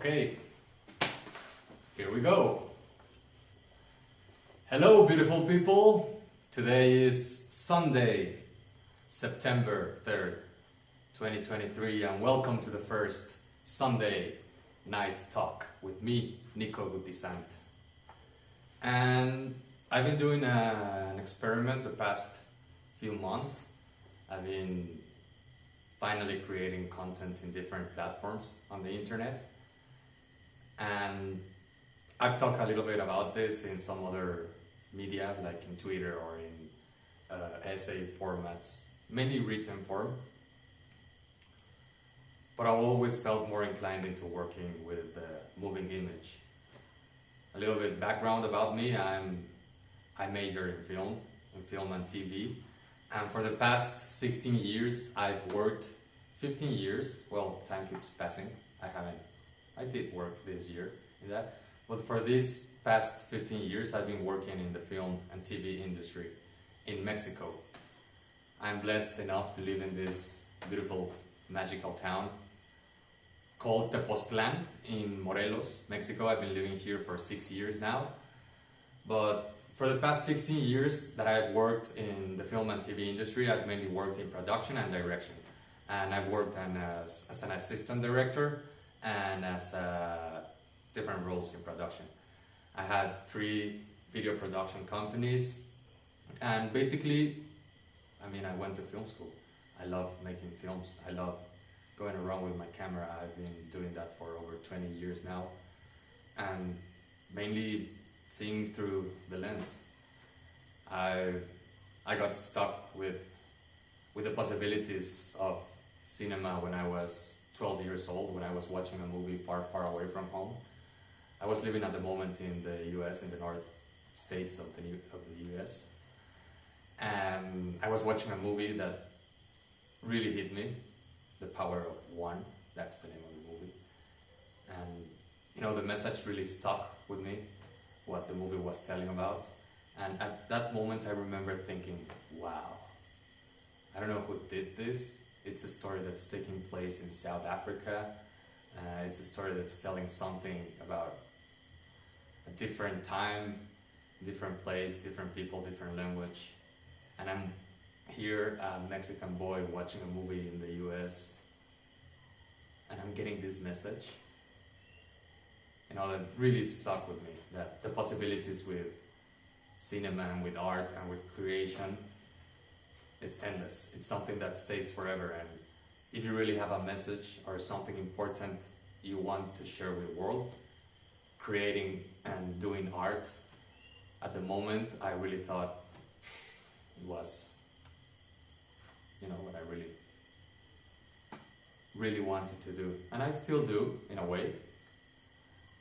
Okay, here we go. Hello, beautiful people. Today is Sunday, September 3rd, 2023, and welcome to the first Sunday night talk with me, Nico Gutisant. And I've been doing an experiment the past few months. I've been finally creating content in different platforms on the internet. And I've talked a little bit about this in some other media, like in Twitter or in essay formats, mainly written form. But I've always felt more inclined into working with the moving image. A little bit background about me: I majored in film and TV, and for the past 16 years I've worked. 15 years. Well, time keeps passing. I did work this year in that, but for these past 15 years I've been working in the film and TV industry in Mexico. I'm blessed enough to live in this beautiful, magical town called Tepoztlan in Morelos, Mexico. I've been living here for 6 years now, but for the past 16 years that I've worked in the film and TV industry, I've mainly worked in production and direction. And I've worked as an assistant director and as different roles in production. I had 3 video production companies, and basically, I went to film school. I love making films. I love going around with my camera. I've been doing that for over 20 years now, and mainly seeing through the lens. I got stuck with the possibilities of cinema when I was 12 years old, when I was watching a movie far, far away from home. I was living at the moment in the US, in the North States of the US. And I was watching a movie that really hit me, The Power of One, that's the name of the movie. And the message really stuck with me, what the movie was telling about. And at that moment I remember thinking, wow, I don't know who did this. It's a story that's taking place in South Africa. It's a story that's telling something about a different time, different place, different people, different language. And I'm here, a Mexican boy, watching a movie in the US, and I'm getting this message. That really stuck with me, that the possibilities with cinema and with art and with creation, it's endless. It's something that stays forever. And if you really have a message or something important you want to share with the world, creating and doing art, at the moment I really thought it was what I really wanted to do. And I still do, in a way.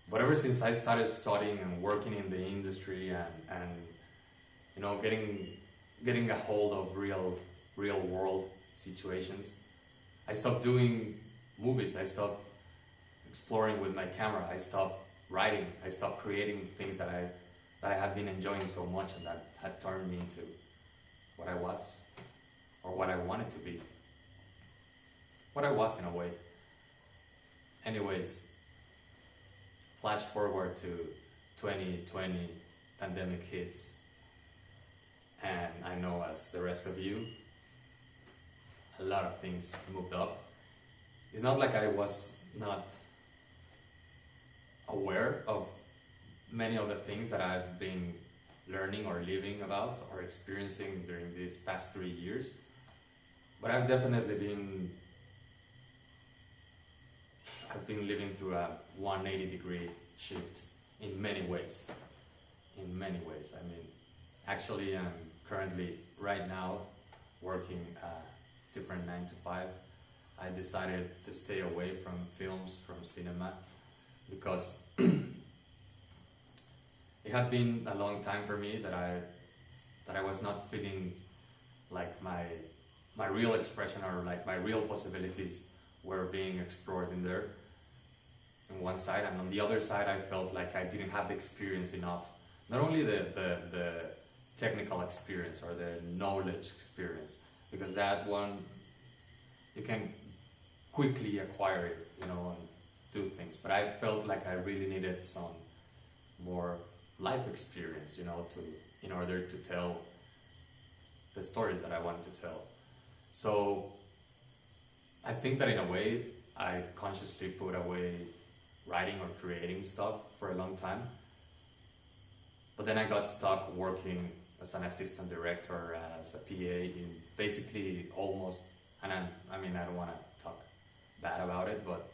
But ever since I started studying and working in the industry and getting a hold of real world situations, I stopped doing movies. I stopped exploring with my camera. I stopped writing. I stopped creating things that I had been enjoying so much and that had turned me into what I was, or what I wanted to be. What I was, in a way. Anyways, flash forward to 2020, pandemic hits. And I know, as the rest of you, a lot of things moved up. It's not like I was not aware of many of the things that I've been learning or living about or experiencing during these past 3 years. But I've definitely been living through a 180-degree shift in many ways. In many ways. Actually, I'm currently, right now, working a different 9 to 5. I decided to stay away from films, from cinema, because it had been a long time for me that I was not feeling like my real expression or like my real possibilities were being explored in there, on one side, and on the other side I felt like I didn't have the experience enough. Not only the technical experience or the knowledge experience, because that one you can quickly acquire it, do things. But I felt like I really needed some more life experience, in order to tell the stories that I wanted to tell. So I think that in a way, I consciously put away writing or creating stuff for a long time. But then I got stuck working as an assistant director, as a PA in basically almost, and I mean, I don't want to talk bad about it, but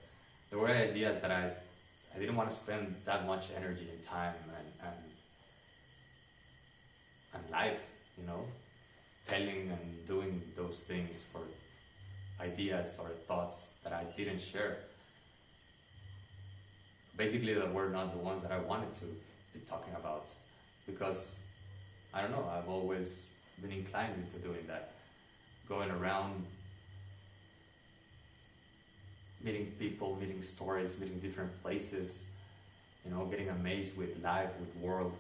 there were ideas that I didn't want to spend that much energy and time and life, telling and doing those things for ideas or thoughts that I didn't share. Basically, that were not the ones that I wanted to be talking about, because I don't know, I've always been inclined into doing that, going around meeting people, meeting stories, meeting different places, getting amazed with life, with world.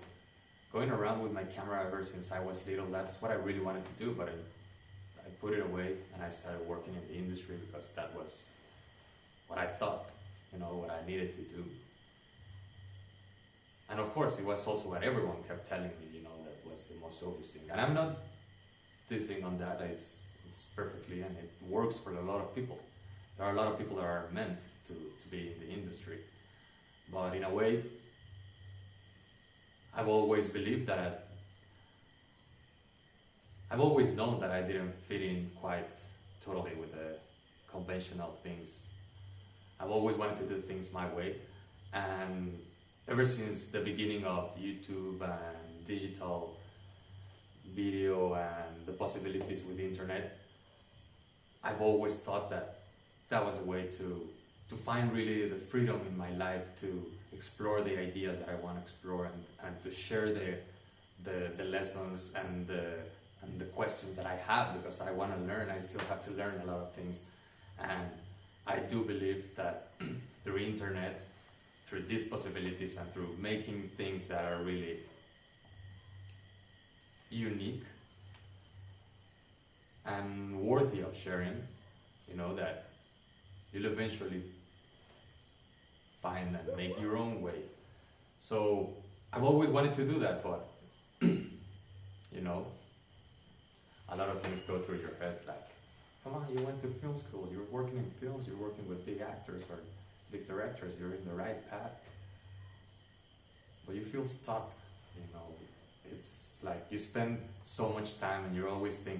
Going around with my camera ever since I was little, that's what I really wanted to do, but I put it away and I started working in the industry because that was what I thought, what I needed to do. And of course, it was also what everyone kept telling me, that was the most obvious thing. And I'm not dissing on that, it's perfectly, and it works for a lot of people. There are a lot of people that are meant to be in the industry. But in a way, I've always believed that I've always known that I didn't fit in quite totally with the conventional things. I've always wanted to do things my way, and ever since the beginning of YouTube and digital video and the possibilities with the internet, I've always thought that was a way to find really the freedom in my life to explore the ideas that I want to explore, and to share the lessons and the questions that I have, because I want to learn. I still have to learn a lot of things, and I do believe that through internet, through these possibilities, and through making things that are really unique and worthy of sharing, that you'll eventually find and make your own way. So I've always wanted to do that, but a lot of things go through your head, like, come on, you went to film school, you're working in films, you're working with big actors or big directors, you're in the right path, but you feel stuck. It's like you spend so much time and you're always thinking